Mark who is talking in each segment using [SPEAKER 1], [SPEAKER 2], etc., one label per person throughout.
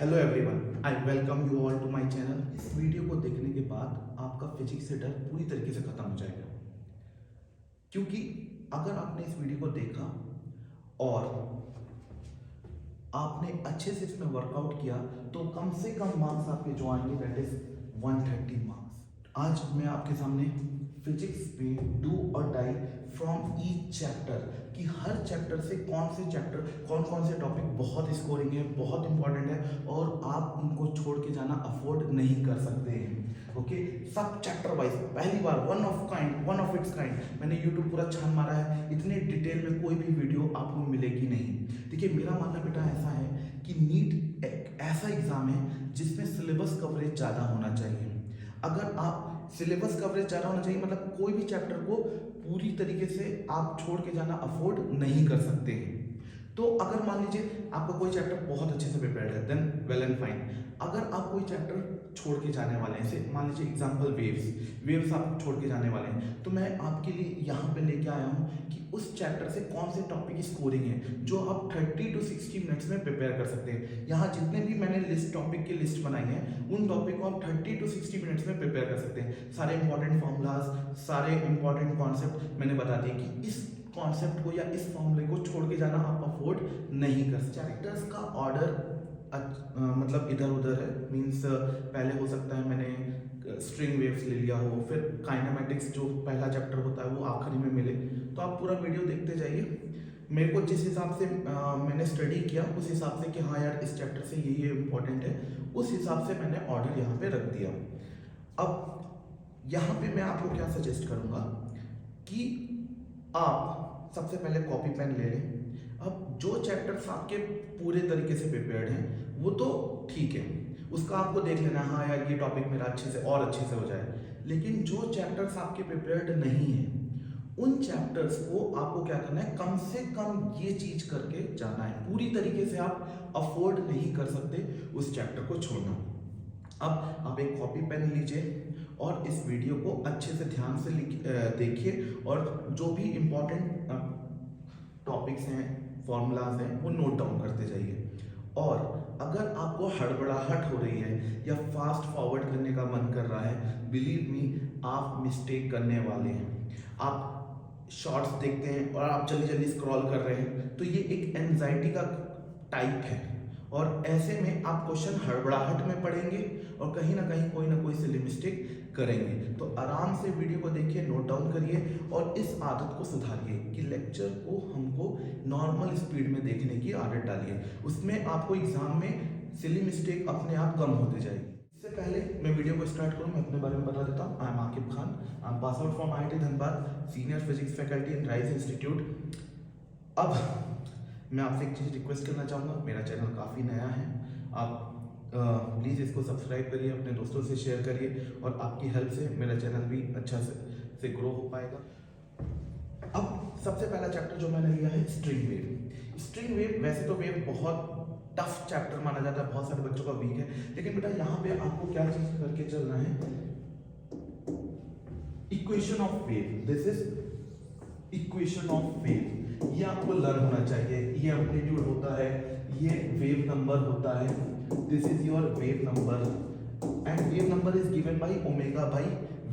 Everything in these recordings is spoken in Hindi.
[SPEAKER 1] Hello everyone, I welcome you all to my channel. इस वीडियो को देखने के बाद आपका फिजिक्स से डर पूरी तरीके से खत्म हो जाएगा, क्योंकि अगर आपने इस वीडियो को देखा और आपने अच्छे से इसमें वर्कआउट किया तो कम से कम मार्क्स आपके जो आएंगे दैट इज 130 मार्क्स। आज मैं आपके सामने फिजिक्स में डू और डाई फ्रॉम ईच चैप्टर कि हर चैप्टर से कौन कौन से टॉपिक बहुत स्कोरिंग है, बहुत इंपॉर्टेंट है और आप उनको छोड़ के जाना अफोर्ड नहीं कर सकते हैं। ओके, सब चैप्टर वाइज पहली बार वन ऑफ इट्स काइंड मैंने यूट्यूब पूरा छान मारा है। इतने डिटेल में कोई भी वीडियो आपको मिलेगी नहीं। देखिए, मेरा मानना बेटा ऐसा है कि नीट एक ऐसा एग्जाम है जिसमें सिलेबस कवरेज ज़्यादा होना चाहिए। अगर आप सिलेबस कवरेज ज़्यादा होना चाहिए मतलब कोई भी चैप्टर को पूरी तरीके से आप छोड़ के जाना अफोर्ड नहीं कर सकते हैं। तो अगर मान लीजिए आपका कोई चैप्टर बहुत अच्छे से प्रिपेयर्ड है, देन वेल एंड फाइन। अगर आप कोई चैप्टर छोड़ के जाने वाले हैं, जैसे मान लीजिए एग्जांपल वेव्स आप छोड़ के जाने वाले हैं, तो मैं आपके लिए यहाँ पे लेके आया हूँ कि उस चैप्टर से कौन से टॉपिक की स्कोरिंग है जो आप 30 to 60 मिनट्स में प्रिपेयर कर सकते हैं। यहाँ जितने भी मैंने टॉपिक की लिस्ट बनाई है उन टॉपिक को आप 30 to 60 मिनट्स में प्रिपेयर कर सकते हैं। सारे इंपॉर्टेंट फॉर्मूलाज, सारे इंपॉर्टेंट कॉन्सेप्ट मैंने बता दिए कि इस कॉन्सेप्ट को या इस फॉर्मूले को छोड़ के जाना आप अफोर्ड नहीं कर सकते। चैप्टर्स का ऑर्डर मतलब इधर उधर है, मीन्स पहले हो सकता है मैंने स्ट्रिंग वेव्स ले लिया हो, फिर काइनेमेटिक्स जो पहला चैप्टर होता है वो आखिरी में मिले। तो आप पूरा वीडियो देखते जाइए। मेरे को जिस हिसाब से मैंने स्टडी किया उस हिसाब से कि हाँ यार इस चैप्टर से ये इम्पोर्टेंट है, उस हिसाब से मैंने ऑर्डर यहाँ पे रख दिया। अब यहाँ पे मैं आपको क्या सजेस्ट करूँगा कि आप सबसे पहले कॉपी पेन ले लें। अब जो चैप्टर्स आपके पूरे तरीके से प्रिपेयर्ड हैं वो तो ठीक है, उसका आपको देख लेना, हाँ यार ये टॉपिक मेरा अच्छे से हो जाए। लेकिन जो चैप्टर्स आपके प्रिपेयर्ड नहीं है उन चैप्टर्स को आपको क्या करना है, कम से कम ये चीज करके जाना है। पूरी तरीके से आप अफोर्ड नहीं कर सकते उस चैप्टर को छोड़ना। अब आप एक कॉपी पेन लीजिए और इस वीडियो को अच्छे से ध्यान से देखिए और जो भी इम्पोर्टेंट टॉपिक्स हैं, फॉर्मूलाज हैं, वो नोट डाउन करते जाइए। और अगर आपको हड़बड़ाहट हो रही है या फास्ट फॉरवर्ड करने का मन कर रहा है, बिलीव मी आप मिस्टेक करने वाले हैं। आप शॉर्ट्स देखते हैं और आप जल्दी जल्दी स्क्रॉल कर रहे हैं, तो ये एक एंजाइटी का टाइप है और ऐसे में आप क्वेश्चन हड़बड़ाहट में पढ़ेंगे और कहीं ना कहीं कोई ना कोई सिली मिस्टेक करेंगे। तो आराम से वीडियो को देखिए, नोट डाउन करिए और इस आदत को सुधारिए कि लेक्चर को हमको नॉर्मल स्पीड में देखने की आदत डालिए। उसमें आपको एग्जाम में सिली मिस्टेक अपने आप कम होते जाएगी। इससे पहले मैं वीडियो को स्टार्ट करूं, मैं अपने बारे में बता देता हूं। I am Aqib Khan, I am pass out from IIT Dhanbad, senior physics faculty in rise institute. अब मैं आपसे एक चीज़ रिक्वेस्ट करना चाहूँगा, मेरा चैनल काफ़ी नया है, आप प्लीज़ इसको सब्सक्राइब करिए, अपने दोस्तों से शेयर करिए और आपकी हेल्प से मेरा चैनल भी अच्छा से ग्रो हो पाएगा। अब सबसे पहला चैप्टर जो मैंने लिया है स्ट्रिंग वेव। स्ट्रिंग वेव वैसे तो वेव बहुत टफ चैप्टर माना जाता है, बहुत सारे बच्चों का वीक है, लेकिन बेटा यहाँ पे आपको क्या चीज़ करके चलना है, equation of wave. This is equation of wave, ये आपको लर्न होना चाहिए। ये एम्पलीट्यूड होता है, ये वेव नंबर होता है, this is your wave number and wave number is given by omega by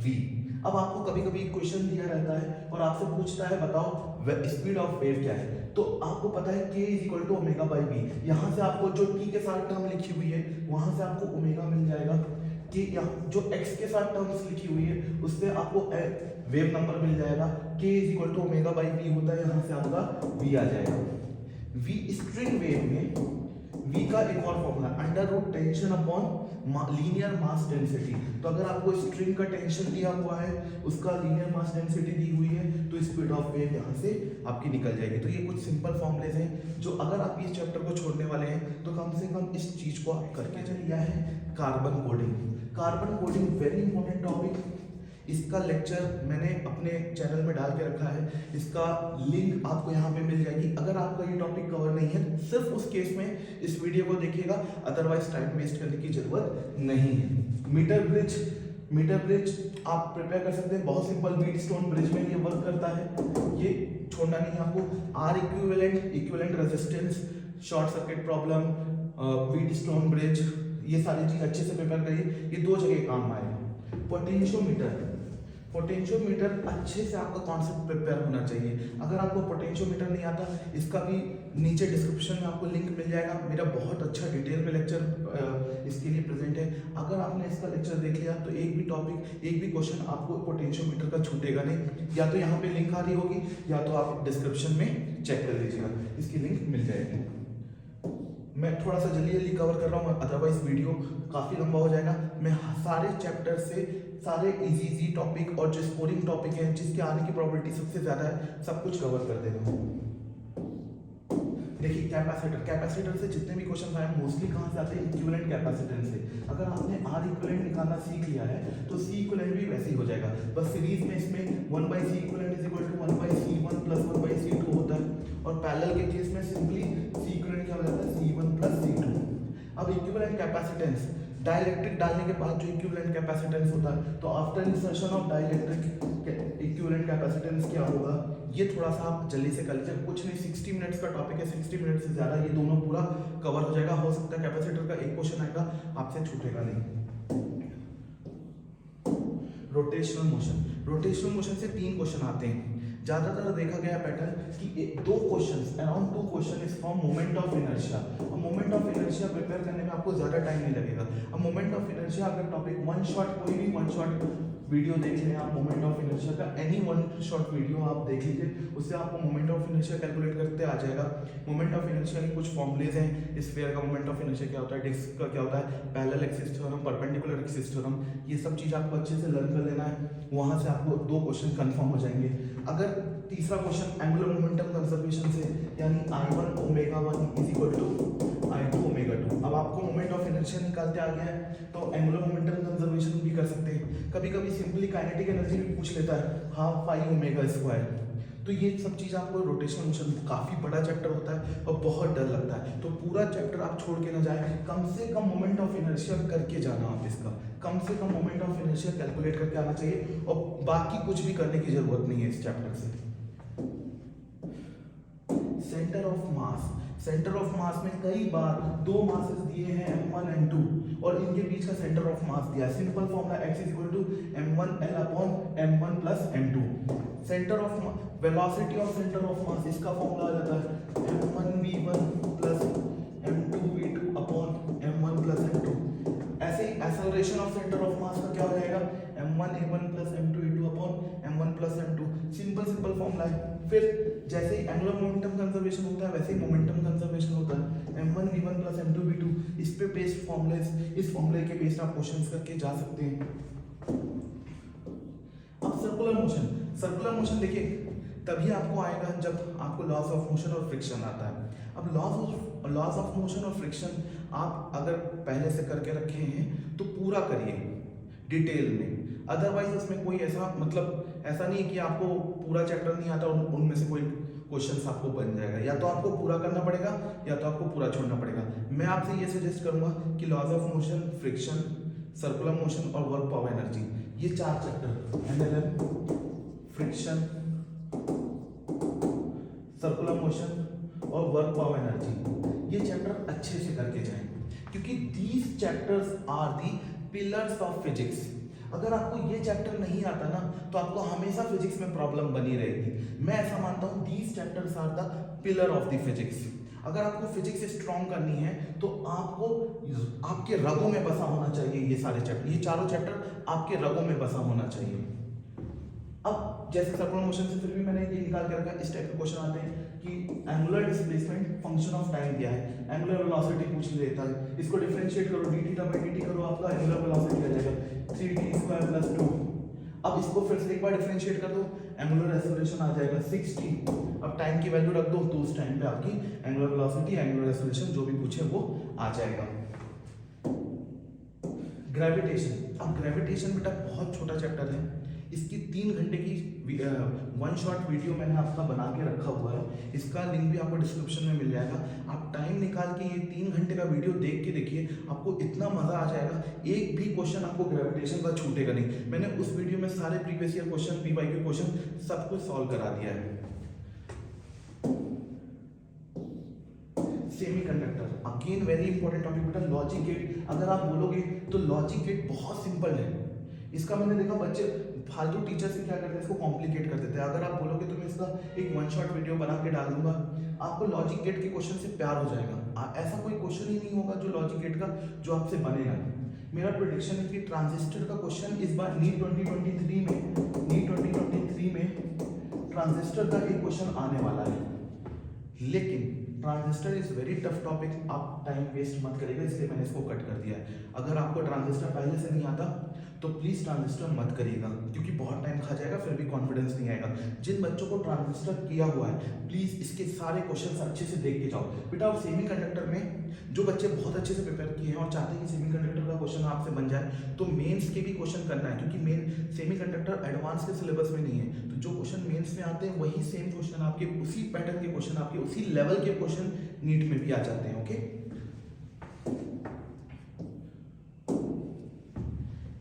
[SPEAKER 1] we. अब आपको कभी कभी क्वेश्चन दिया रहता है और आपसे पूछता है बताओ स्पीड ऑफ वेव क्या है, तो आपको पता है k is equal to omega by we. यहाँ से आपको जो t के साथ टर्म लिखी हुई है वहां से आपको ओमेगा मिल जाएगा, कि यहाँ जो x के साथ टर्म्स लिखी हुई है उससे आपको वेव नंबर मिल जाएगा। k is equal to omega by we होता है, यहाँ से आपका v आ जाएगा। v स्ट्रिंग वेव में v का एक और formula under root tension upon linear mass density. तो अगर आपको स्ट्रिंग का टेंशन दिया हुआ है, उसका लीनियर मास डेंसिटी दी हुई है, तो स्पीड ऑफ वेव यहाँ से आपकी निकल जाएगी। तो ये कुछ सिंपल फॉर्मूलेज हैं जो अगर आप इस चैप्टर को छोड़ने वाले हैं तो कम से कम इस चीज को आप करके लिया है। Carbon coding, carbon coding very important topic. इसका लेक्चर मैंने अपने चैनल में डाल के रखा है, इसका लिंक आपको यहाँ पे मिल जाएगी। अगर आपका ये टॉपिक कवर नहीं है सिर्फ उस केस में इस वीडियो को देखिएगा, अदरवाइज टाइम वेस्ट करने की जरूरत नहीं है। मीटर ब्रिज आप प्रिपेयर कर सकते हैं, बहुत सिंपल व्हीटस्टोन ब्रिज में ये वर्क करता है, ये छोड़ना नहीं है आपको। Are equivalent resistance, short circuit problem, wheat stone bridge, ये सारी चीज अच्छे से प्रिपेयर करिए, ये 2 जगह काम आएगा। पोटेंशियोमीटर, पोटेंशियोमीटर अच्छे से आपका कॉन्सेप्ट प्रिपेयर होना चाहिए। अगर आपको पोटेंशियोमीटर नहीं आता, इसका भी नीचे डिस्क्रिप्शन में आपको लिंक मिल जाएगा, मेरा बहुत अच्छा डिटेल में लेक्चर इसके लिए प्रेजेंट है। अगर आपने इसका लेक्चर देख लिया तो एक भी टॉपिक, एक भी क्वेश्चन आपको पोटेंशियोमीटर का छूटेगा नहीं। या तो यहाँ पे लिंक आ रही होगी या तो आप डिस्क्रिप्शन में चेक कर लीजिएगा, इसकी लिंक मिल जाएगी। मैं थोड़ा सा जल्दी जल्दी कवर कर रहा हूँ, अदरवाइज वीडियो काफ़ी लंबा हो जाएगा। मैं सारे चैप्टर से सारे इजी टॉपिक और जो स्कोरिंग टॉपिक हैं जिसके आने की प्रोबेबिलिटी सबसे ज़्यादा है, सब कुछ कवर कर दे रहा हूँ। देखिए कैपेसिटर, कैपेसिटर से जितने भी क्वेश्चन आए मोस्टली कहाँ से आते हैं, इक्विवेलेंट कैपेसिटेंस से। अगर आपने आर इक्विवेलेंट निकालना सीख लिया है तो सी इक्विवेलेंट भी वैसे ही हो जाएगा। बस सीरीज में इसमें 1/c equivalent is equal to 1/c1 plus 1/c2 होता है, और पैरेलल के केस में सिंपली सी इक्विवेलेंट क्या हो जाता है, c1 प्लस c2। अब इक्विवेलेंट कैपेसिटेंस, डाइलेक्ट्रिक डालने के बाद जो इक्विवेलेंट कैपेसिटेंस होता है, तो after insertion of dielectric equivalent capacitance क्या होगा, ये थोड़ा सा आप जल्दी से कर लीजिए। कुछ नहीं, 60 मिनट्स का टॉपिक है, 60 मिनट से ज़्यादा ये दोनों पूरा कवर हो जाएगा। हो सकता है कैपेसिटर का एक क्वेश्चन आएगा, आपसे छूटेगा नहीं। रोटेशनल मोशन, रोटेशनल मोशन से 3 क्वेश्चन आते हैं। ज़्यादातर देखा गया पैटर्न कि 2 questions, around 2 question is from moment of inertia. अब मोमेंट ऑफ इनर्शिया प्रिपेयर करने में आपको ज़्यादा टाइम नहीं लगेगा। अब मोमेंट ऑफ इनर्शिया अगर टॉपिक वन शॉट, कोई भी वन शॉट वीडियो देख लें आप मोमेंट ऑफ इनर्शिया का, एनी वन शॉट वीडियो आप देख लीजिए, उससे आपको मोमेंट ऑफ इनर्शिया कैलकुलेट करते आ जाएगा। मोमेंट ऑफ इनर्शिया के कुछ फॉर्मूलेज हैं। स्फीयर का मोमेंट ऑफ इनर्शिया क्या होता है, डिस्क का क्या होता है, parallel axis theorem, perpendicular axis theorem, ये सब चीज़ आपको अच्छे से लर्न कर लेना है। वहाँ से आपको 2 क्वेश्चन कंफर्म हो जाएंगे। अगर तीसरा क्वेश्चन एंगुलर मोमेंटम कंजर्वेशन से, यानी I1 omega 1 is equal to I2 omega 2। अब आपको मोमेंट ऑफ इनर्शिया निकालते आ गया है तो एंगुलर मोमेंटम कंजर्वेशन भी कर सकते हैं। कभी कभी सिंपली काइनेटिक एनर्जी भी पूछ लेता है, हाफ पाई ओमेगा स्क्वायर। तो ये सब चीज़ आपको रोटेशनल मोशन, काफ़ी बड़ा चैप्टर होता है और बहुत डर लगता है, तो पूरा चैप्टर आप छोड़ के ना जाए। कम से कम मोमेंट ऑफ इनर्शिया करके जाना आप इसका, कम से कम मोमेंट ऑफ इनर्शिया कैलकुलेट करके आना चाहिए, और बाकी कुछ भी करने की जरूरत नहीं है इस चैप्टर से। Centre of mass, centre of मास में कई बार 2 मासेस दिए हैं m1 m2 और इनके बीच का सेंटर ऑफ मास दिया है। Simple formula x is equal to m1l upon m1 plus m2। Centre of velocity of centre of मास, इसका फॉर्मूला आ जाता है m1v1 plus m2v2 upon m1 plus m2। ऐसे ही acceleration of centre of mass का क्या हो जाएगा, m1a1 plus m2a2 upon m1 plus m2। Simple formula है। फिर जैसे ही एंगुलर मोमेंटम कंजर्वेशन होता है वैसे ही मोमेंटम कंजर्वेशन होता है, m1v1 प्लस m2v2। इस पे बेस्ड फॉर्मूलेज, इस फॉर्मूले के बेस्ड आप क्वेश्चंस करके जा सकते हैं। अब सर्कुलर मोशन, सर्कुलर मोशन देखिए तभी आपको आएगा जब आपको लॉस ऑफ मोशन और फ्रिक्शन आता है। अब लॉस ऑफ मोशन और फ्रिक्शन आप अगर पहले से करके रखे हैं तो पूरा करिए डिटेल में, अदरवाइज उसमें कोई ऐसा मतलब ऐसा नहीं है कि आपको पूरा चैप्टर नहीं आता और उनमें से कोई क्वेश्चंस आपको बन जाएगा। या तो आपको पूरा करना पड़ेगा या तो आपको पूरा छोड़ना पड़ेगा। मैं आपसे ये सजेस्ट करूंगा कि laws of motion, friction, circular motion और वर्क पावर एनर्जी, ये 4 chapter NLM, friction, circular motion और वर्क पावर एनर्जी, ये चैप्टर अच्छे से करके जाएं, क्योंकि these chapters are the pillars of physics. अगर आपको ये चैप्टर नहीं आता ना तो आपको हमेशा फिजिक्स में प्रॉब्लम बनी रहेगी। मैं ऐसा मानता हूँ these chapters are the pillar of the physics. अगर आपको फिजिक्स स्ट्रॉन्ग करनी है तो आपको आपके रगों में बसा होना चाहिए ये सारे चैप्टर, ये चारों चैप्टर आपके रगों में बसा होना चाहिए। अब जैसे सर्कुलर मोशन से फिर भी मैंने ये निकाल के रखा, इस टाइप के क्वेश्चन आते हैं कि angular displacement function of time दिया है, एंगुलर वेलोसिटी पूछ लेता है, इसको डिफरेंशिएट करो, dt/dt करो, आपका एंगुलर वेलोसिटी आ जाएगा 3t² + 2। अब इसको फिर से एक बार डिफरेंशिएट कर दो, एंगुलर एक्सेलरेशन आ जाएगा 6t। अब टाइम की वैल्यू रख दो तो उस टाइम पे आपकी एंगुलर वेलोसिटी, एंगुलर एक्सेलरेशन जो भी पूछे वो आ जाएगा। ग्रेविटेशन, अब ग्रेविटेशन बेटा बहुत छोटा चैप्टर है, इसकी 3 घंटे की वन शॉट वीडियो मैंने आपका बना के रखा हुआ है, इसका लिंक भी आपको डिस्क्रिप्शन में मिल जाएगा। आप टाइम निकाल के ये 3 घंटे का वीडियो देख के देखिए, आपको इतना मजा आ जाएगा, एक भी क्वेश्चन आपको ग्रेविटेशन का छूटेगा नहीं। मैंने उस वीडियो में सारे previous year question, PYQ question सब कुछ सॉल्व करा दिया है। Semiconductor again very important topic बेटा। लॉजिक गेट अगर आप बोलोगे तो लॉजिक गेट बहुत सिंपल है। इसका मैंने देखा बच्चे फालतू टीचर से क्या करते हैं, इसको कॉम्प्लिकेट कर देते हैं। अगर आप बोलोगे तो मैं इसका एक वन शॉट वीडियो बना के डाल दूंगा, आपको लॉजिक गेट के क्वेश्चन से प्यार हो जाएगा। ऐसा कोई क्वेश्चन ही नहीं होगा जो लॉजिक गेट का जो आपसे बनेगा। मेरा प्रेडिक्शन है कि ट्रांजिस्टर का क्वेश्चन इस बार नीट 2023 में ट्रांजिस्टर का एक क्वेश्चन आने वाला है। लेकिन transistor is very tough topic, आप टाइम वेस्ट मत करिएगा, इसलिए मैंने इसको कट कर दिया है। अगर आपको ट्रांजिस्टर पहले से नहीं आता तो प्लीज ट्रांजिस्टर मत करिएगा, क्योंकि बहुत टाइम खा जाएगा, फिर भी कॉन्फिडेंस नहीं आएगा। जिन बच्चों को ट्रांजिस्टर किया हुआ है प्लीज इसके सारे क्वेश्चंस अच्छे से देख के जाओ बेटा। और सेमीकंडक्टर में जो बच्चे बहुत अच्छे से प्रिपेयर किए हैं और चाहते हैं कि सेमीकंडक्टर का क्वेश्चन आपसे बन जाए, तो मेंस के भी क्वेश्चन करना है, क्योंकि मेन सेमीकंडक्टर एडवांस के सिलेबस में नहीं है। तो जो क्वेश्चन मेंस में आते हैं वही सेम क्वेश्चन आपके उसी पैटर्न के क्वेश्चन आपके उसी लेवल के क्वेश्चन नीट में भी आ जाते हैं। ओके,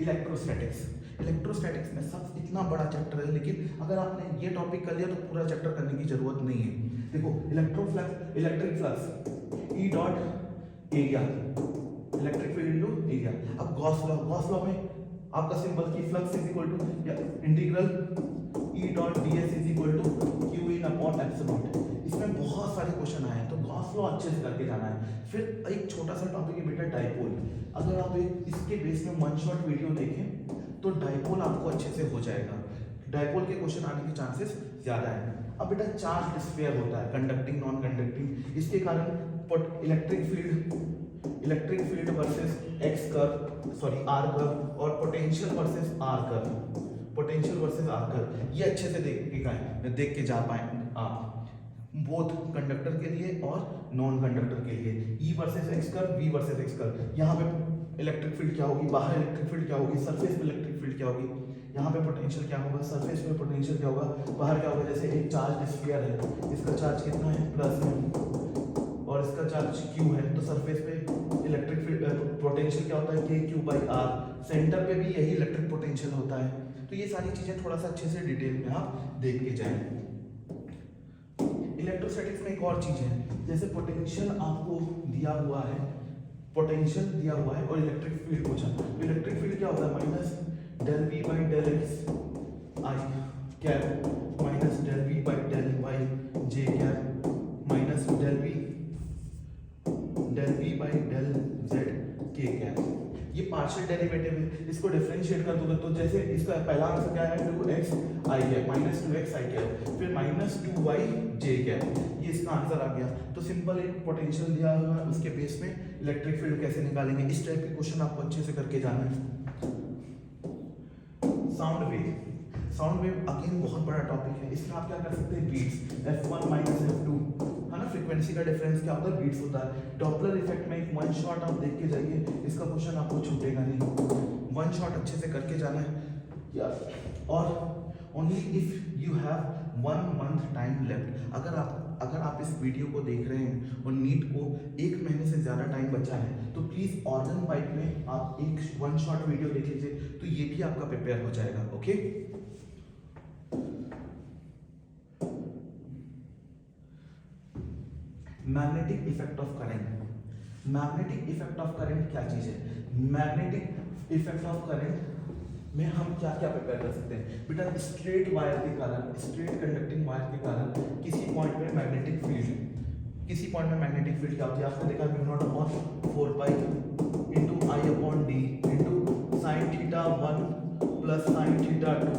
[SPEAKER 1] इलेक्ट्रोस्टैटिक्स में सब इतना बड़ा चैप्टर है, लेकिन अगर आपने ये टॉपिक कर लिया तो पूरा चैप्टर करने की जरूरत नहीं है। देखो electric flux E dot area, electric field into area. अब गॉस लॉ में आपका सिंबल की flux is equal to integral E dot ds is equal to Q in upon epsilon. इसमें बहुत सारे क्वेश्चन आए हैं, तो गॉस लॉ अच्छे से करके जाना है। फिर एक छोटा सा टॉपिक है बेटा डाइपोल। अगर आप इसके बेस में वन शॉट वीडियो देखें तो डाइपोल आपको अच्छे से हो जाएगा। डाइपोल के क्वेश्चन आने के चांसेस ज्यादा है। अब बेटा चार्ज डिस्पेयर होता है, कंडक्टिंग नॉन कंडक्टिंग, इसके कारण electric field versus R curve और पोटेंशियल वर्सेस आर कर्व, ये अच्छे से देख के जा पाए आप, बोथ कंडक्टर के लिए और नॉन कंडक्टर के लिए। E versus X curve, V versus X curve, यहाँ पे इलेक्ट्रिक फील्ड क्या होगी, बाहर इलेक्ट्रिक फील्ड क्या होगी, सरफेस पे इलेक्ट्रिक फील्ड क्या होगी, यहाँ पे पोटेंशियल क्या होगा, सरफेस पे पोटेंशियल क्या होगा, बाहर क्या होगा। जैसे एक चार्ज स्फीयर है, इसका चार्ज कितना है प्लस है और इसका चार्ज क्यू है, तो सरफेस पे इलेक्ट्रिक फील्ड पोटेंशियल क्या होता है के क्यू बाई आर। सेंटर पे भी यही इलेक्ट्रिक पोटेंशियल होता है। तो ये सारी चीजें थोड़ा सा अच्छे से डिटेल में आप देख के जाएं। इलेक्ट्रोस्टैटिक्स में एक और चीज है, जैसे पोटेंशियल आपको दिया हुआ है, और इलेक्ट्रिक फील्ड पूछा, तो इलेक्ट्रिक फील्ड क्या होता है minus del V by del X I cap minus del V by del Y J cap minus del V by del Z K cap. ये पार्शियल डेरिवेटिव है, इसको डिफरेंशिएट कर दोगे तो जैसे इसका पहला आंसर क्या है, देखो x I cap minus 2x I cap फिर माइनस 2y जे कैप, ये इसका आंसर आ गया। तो सिंपल एक पोटेंशियल दिया हुआ है, उसके बेस में इलेक्ट्रिक फील्ड कैसे निकालेंगे, इस टाइप के क्वेश्चन आपको अच्छे से करके जाना है। साउंड वेव अगेन बहुत बड़ा टॉपिक है। इसमें आप क्या कर सकते हैं, बीट्स f1 माइनस f2 है ना, फ्रीक्वेंसी का डिफरेंस क्या होता है, बीट्स होता है। डॉपलर इफेक्ट में एक वन शॉट आप देख के जाइए, इसका क्वेश्चन आपको छूटेगा नहीं, वन शॉट अच्छे से करके जाना है यार। और only if you have 1 month time left, अगर आप इस वीडियो को देख रहे हैं और नीट को 1 महीने से ज़्यादा टाइम बचा है, तो प्लीज़ ऑर्गन बाइट में आप एक वन शॉट वीडियो देख लीजिए, तो ये भी आपका प्रिपेयर हो जाएगा। Okay, magnetic effect of current. Magnetic effect of current क्या चीज़ है, मैग्नेटिक इफेक्ट ऑफ करंट में हम क्या क्या प्रिपेयर कर सकते हैं बेटा। स्ट्रेट वायर के कारण, स्ट्रेट कंडक्टिंग वायर के कारण किसी पॉइंट में मैग्नेटिक फील्ड क्या होती है, आपने देखा mu naught upon 4 pi into I upon D into sine theta 1 plus sine theta 2,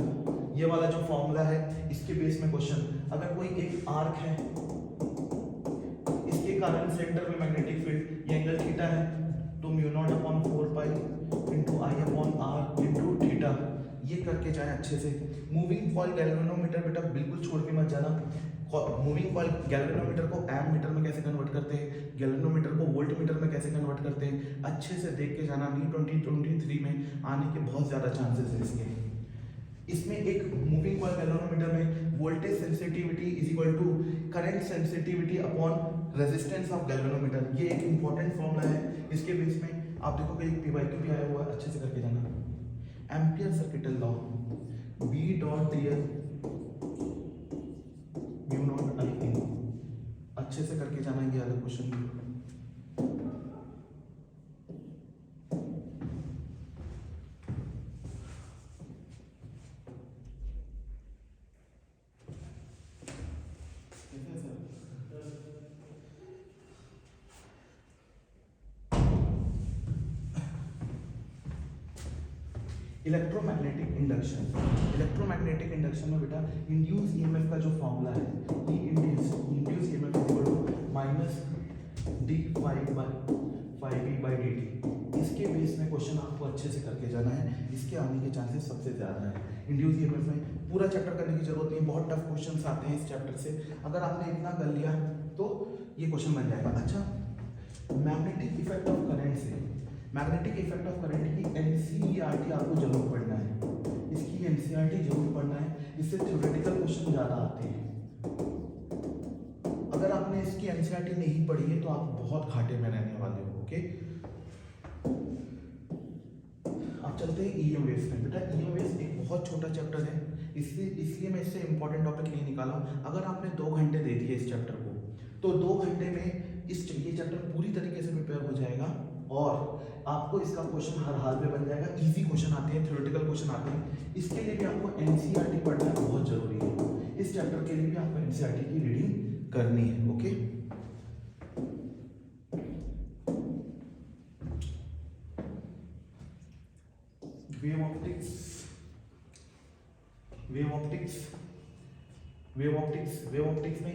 [SPEAKER 1] ये वाला जो फॉर्मूला है, इसके बेस में क्वेश्चन। अगर कोई एक आर्क है, इसके कारण सेंटर में मैग्नेटिक फील्ड, ये एंगल थीटा है, तो mu naught upon 4 pi into I upon R into theta, ये करके जाए अच्छे से। मूविंग कॉइल गैल्वेनोमीटर बेटा बिल्कुल छोड़ के मत जाना। मूविंग कॉइल गैल्वेनोमीटर को एम मीटर में कैसे कन्वर्ट करते हैं, गैल्वेनोमीटर को वोल्ट मीटर में कैसे कन्वर्ट करते हैं, अच्छे से देख के जाना। नीट 2023 में आने के बहुत ज़्यादा चांसेस है इसके। इसमें एक मूविंग कॉइल गैल्वेनोमीटर में voltage sensitivity is equal to current sensitivity upon resistance of galvanometer, ये एक इंपॉर्टेंट फॉर्मूला है। इसके बेस में आप देखोगे एक पीवाईक्यू भी आया हुआ है, अच्छे से करके जाना। Ampere circuital law, B dot dl mu naught I इन, अच्छे से करके जाना ये वाला क्वेश्चन। इलेक्ट्रोमैग्नेटिक इंडक्शन में बेटा इंड्यूस ईएमएफ का जो फॉर्मूला है, E induced EMF equal to minus D phi B by D T. इसके बेस में क्वेश्चन आपको अच्छे से करके जाना है, इसके आने के चांसेस सबसे ज़्यादा है। इंड्यूस ईएमएफ में पूरा चैप्टर करने की जरूरत नहीं है, बहुत टफ क्वेश्चंस आते हैं इस चैप्टर से। अगर आपने इतना कर लिया तो ये क्वेश्चन बन जाएगा। अच्छा, मैग्नेटिक इफेक्ट ऑफ करंट से, मैग्नेटिक इफेक्ट ऑफ करंट की एनसीईआरटी आपको जरूर पढ़ना है, इसकी एनसीईआरटी जरूर पढ़ना है, इससे थ्योरेटिकल क्वेश्चन ज़्यादा आते हैं। अगर आपने इसकी एनसीईआरटी नहीं पढ़ी है तो आप बहुत घाटे में रहने वाले हो। ओके, अब चलते हैं ईएम वेव्स में। बेटा ईएम वेव्स एक बहुत छोटा चैप्टर है, इसलिए मैं इससे इंपॉर्टेंट टॉपिक नहीं निकाला। अगर आपने 2 घंटे दे दिए इस चैप्टर को तो 2 घंटे में ये चैप्टर पूरी तरीके से प्रिपेयर हो जाएगा और आपको इसका क्वेश्चन हर हाल में बन जाएगा। इजी क्वेश्चन आते हैं, थ्योरेटिकल क्वेश्चन आते हैं, इसके लिए भी आपको एनसीईआरटी पढ़ना बहुत जरूरी है। इस चैप्टर के लिए भी आपको एनसीईआरटी की रीडिंग करनी है। ओके, वेव ऑप्टिक्स में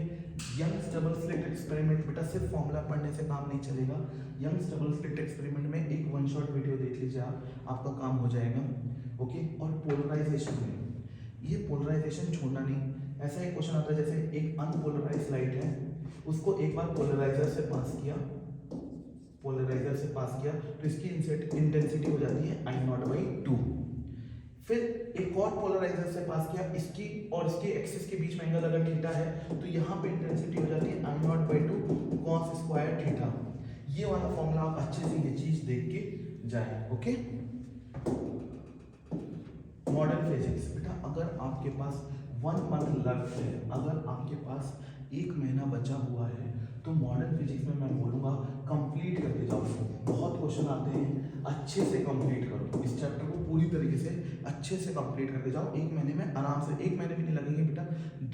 [SPEAKER 1] यंग्स डबल स्लिट एक्सपेरिमेंट, बेटा सिर्फ फॉर्मूला पढ़ने से काम नहीं चलेगा। यंग्स डबल स्लिट एक्सपेरिमेंट में एक 1 शॉट वीडियो देख लीजिए आपका काम हो जाएगा। ओके, और पोलराइजेशन में, ये पोलराइजेशन छोड़ना नहीं। ऐसा एक क्वेश्चन आता है जैसे एक अनपोलराइज्ड लाइट है, उसको एक बार पोलराइजर से पास किया तो इसकी इंटेंसिटी हो जाती है I0/2। फिर एक और पोलराइजर से पास किया, इसकी और इसके एक्सिस के बीच में एंगल अगर थीटा है तो यहाँ पे इंटेंसिटी हो जाती है I0/2 cos स्क्वायर थीटा। ये वाला फॉर्मूला आप अच्छे से ये चीज देख के जाए। ओके, मॉडर्न फिजिक्स, बेटा अगर आपके पास 1 मंथ लेफ्ट है, अगर आपके पास 1 महीना बचा हुआ है तो मॉडर्न फिजिक्स में मैं बोलूँगा कंप्लीट करके जाओ। बहुत क्वेश्चन आते हैं, अच्छे से कंप्लीट करो इस चैप्टर को, पूरी तरीके से अच्छे से कंप्लीट करके जाओ। 1 महीने में आराम से, 1 महीने भी नहीं लगेंगे बेटा,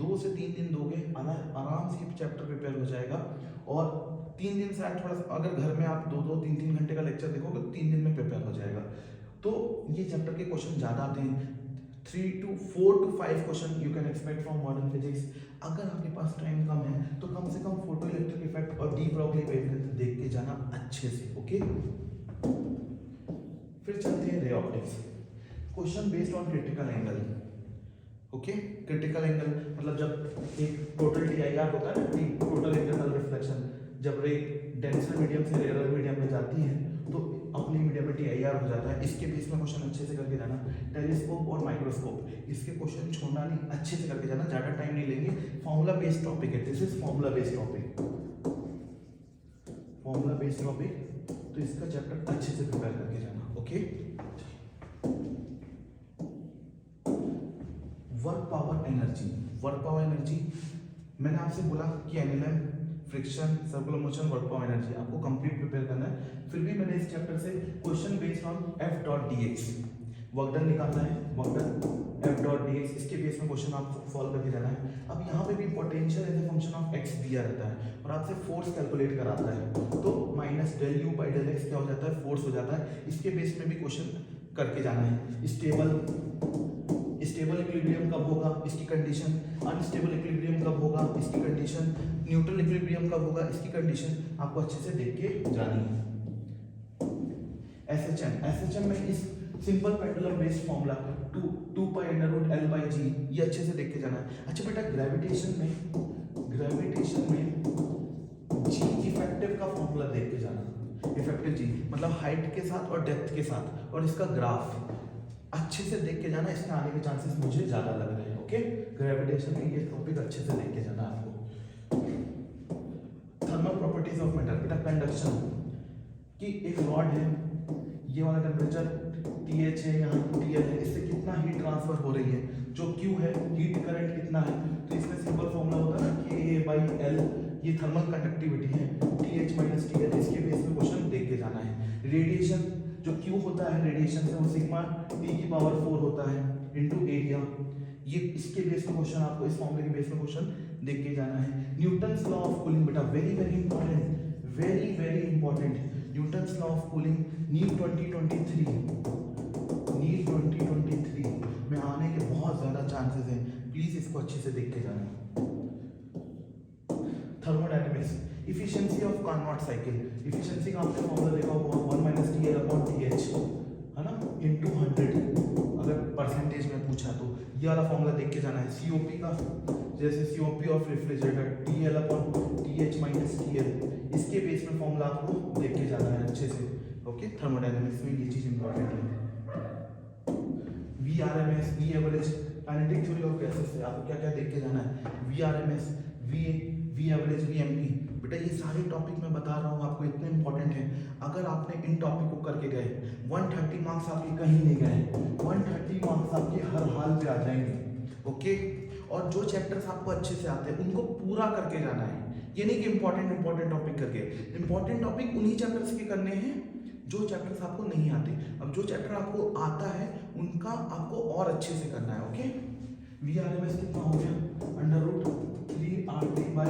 [SPEAKER 1] 2 से 3 दिन दोगे, आराम से चैप्टर प्रिपेयर हो जाएगा। और 3 दिन से थोड़ा सा, अगर घर में आप 2-2, 3-3 घंटे का लेक्चर देखोगे तो 3 दिन में प्रिपेयर हो जाएगा। तो ये चैप्टर के क्वेश्चन ज़्यादा आते हैं, 4 to 5 question you can expect from modern physics. अगर आपके पास टाइम कम है तो कम से कम फोटो इलेक्ट्रिक इफेक्ट और डी ब्रॉगली वेवलेंथ देख के जाना अच्छे से। ओके, फिर चलते हैं ray optics, question based on critical angle. Okay, critical angle मतलब जब एक टोटल TIR होता है ना, टोटल इंटरनल रिफ्लेक्शन, जब रे डेंसर मीडियम से रेयर मीडियम में जाती है तो अपने मीडियम में TIR हो जाता है। इसके बेस में क्वेश्चन अच्छे से करके जाना। टेलीस्कोप और माइक्रोस्कोप, इसके क्वेश्चन छोड़ना नहीं, अच्छे से करके जाना, ज़्यादा टाइम नहीं लेंगे। फॉर्मूला बेस्ड टॉपिक है, this is formula based topic, तो इसका चैप्टर अच्छे से प्रिपेयर करके जाना। ओके, वर्क पावर एनर्जी, मैंने आपसे बोला कि NLM, friction, circular motion, work power energy आपको कंप्लीट प्रिपेयर करना है। फिर भी मैंने इस चैप्टर से question based on F.dx work done निकालना है, F.dx, इसके बेस में क्वेश्चन आपको सॉल्व करके जाना है। अब यहाँ पे भी potential as a function of x दिया रहता है और आपसे फोर्स कैलकुलेट कराता है, तो -del/del x क्या हो जाता है, फोर्स हो जाता है। इसके बेस में भी क्वेश्चन करके जाना है। स्टेबल इक्विलिब्रियम कब होगा, इसकी कंडीशन, अनस्टेबल इक्विलिब्रियम कब होगा, इसकी कंडीशन, न्यूट्रल इक्विलिब्रियम कब होगा, इसकी कंडीशन आपको अच्छे से देख के जानी है। SHM में इस simple pendulum based formula 2π√L/g, ये अच्छे से देख के जाना है। अच्छा बेटा, ग्रेविटेशन में g इफेक्टिव का फॉर्मूला देख के जाना। इफेक्टिव g मतलब हाइट के साथ और डेप्थ के साथ, और इसका ग्राफ अच्छे से देख के जाना, इसके आने के चांसेस मुझे ज्यादा लग रहे हैं। ओके, ग्रेविटेशन में ये टॉपिक अच्छे से देख के जाना आपको। थर्मल प्रॉपर्टीज ऑफ मेटल, बेटा कंडक्शन की एक रॉड है, ये वाला टेम्परेचर TH है, यहाँ TL है, इससे कितना हीट ट्रांसफर हो रही है, जो Q है, हीट करंट कितना है, तो इसमें सिंपल फॉर्मूला होता है ना KA/L, ये थर्मल कंडक्टिविटी है, TH - TL, इसके बेस में क्वेश्चन देख के जाना है। रेडिएशन जो Q होता है रेडिएशन से, वो सिग्मा T⁴ होता है इनटू एरिया, ये इसके बेस में क्वेश्चन आपको, इस फॉर्मूले के बेस में क्वेश्चन देख के जाना है। न्यूटन्स लॉ ऑफ कूलिंग, बेटा very important, Newton's law of cooling, NEET 2023 NEET 2023 में आने के बहुत ज़्यादा चांसेस हैं, प्लीज़ इसको अच्छे से देख के जाना। Thermodynamics, efficiency of Carnot cycle. Efficiency का आपने फॉर्मूला देखा होगा 1 - TL/TH, है ना, इनटू 100 अगर परसेंटेज में पूछा तो ये वाला फॉर्मूला देख के जाना है। सीओपी का, जैसे COP of refrigerator TL/TH - TL, इसके बेस में फॉर्मूला आपको देख के जाना है अच्छे से। ओके, थर्मोडायनेमिक्स में ये चीज़ इंपॉर्टेंट है। VRMS, V average, kinetic theory of gases से आपको क्या क्या देख के जाना है। VRMS, वी एवरेज, VMP, बेटा ये सारे टॉपिक मैं बता रहा हूँ आपको, इतने इंपॉर्टेंट हैं। अगर आपने इन टॉपिक को करके गए 130 मार्क्स आपके कहीं नहीं गए, 130 मार्क्स आपके हर हाल पे आ जाएंगे। ओके, और जो चैप्टर्स आपको अच्छे से आते हैं उनको पूरा करके जाना है। ये नहीं कि इंपॉर्टेंट टॉपिक करके, इंपॉर्टेंट टॉपिक उन्हीं चैप्टर्स के करने हैं जो चैप्टर्स आपको नहीं आते। अब जो चैप्टर आपको आता है उनका आपको और अच्छे से करना है। ओके, VRMS कितना हो गया, √3RT/m।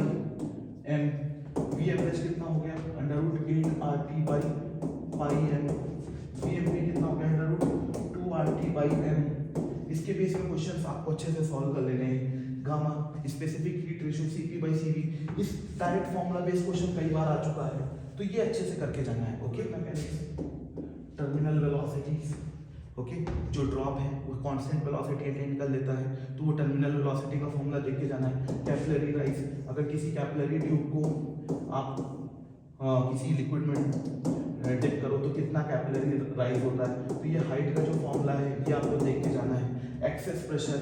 [SPEAKER 1] वी एवरेज कितना हो गया, √8RT/m। VMP कितना हो गया, √2RT/m। इसके बेस में क्वेश्चंस आपको अच्छे से सॉल्व कर लेने हैं। Gamma, specific heat ratio, CP/CV, इस डायरेक्ट फॉर्मूला बेस्ड क्वेश्चन कई बार आ चुका है, तो ये अच्छे से करके जाना है। Okay, mechanics, terminal velocities, okay, जो ड्रॉप है वो कांस्टेंट वेलोसिटी अटेन कर लेता है, तो वो टर्मिनल वेलोसिटी का फॉर्मूला देख के जाना है। कैपिलरी राइज, अगर किसी कैपिलरी ट्यूब को आप किसी लिक्विड में डिप करो तो कितना कैपिलरी राइज होता है, तो ये हाइट का जो फॉर्मूला है ये आपको देख के जाना है। एक्सेस प्रेशर,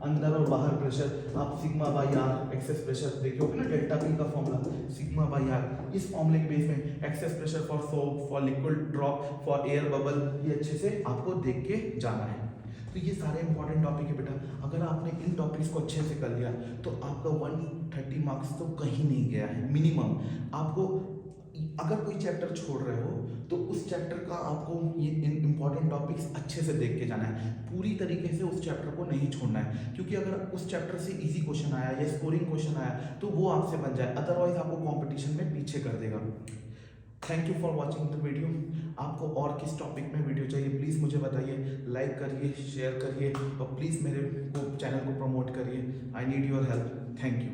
[SPEAKER 1] अंदर और बाहर प्रेशर, आप सिग्मा/r एक्सेस प्रेशर देखे होगे ना, डेल्टा P का फॉर्मूला सिग्मा/r। इस फॉर्मूले के बेस में excess pressure for soap, for liquid drop, for air bubble, ये अच्छे से आपको देख के जाना है। तो ये सारे इंपॉर्टेंट टॉपिक है बेटा, अगर आपने इन टॉपिक्स को अच्छे से कर लिया तो आपका 130 मार्क्स तो कहीं नहीं गया है मिनिमम। आपको अगर कोई चैप्टर छोड़ रहे हो तो उस चैप्टर का आपको ये इंपॉर्टेंट टॉपिक्स अच्छे से देख के जाना है, पूरी तरीके से उस चैप्टर को नहीं छोड़ना है, क्योंकि अगर उस चैप्टर से इजी क्वेश्चन आया या स्कोरिंग क्वेश्चन आया तो वो आपसे बन जाए, अदरवाइज आपको कंपटीशन में पीछे कर देगा। Thank you for watching the video. आपको और किस टॉपिक में वीडियो चाहिए प्लीज़ मुझे बताइए, लाइक करिए, शेयर करिए और प्लीज़ मेरे को चैनल को प्रमोट करिए। I need your help. Thank you.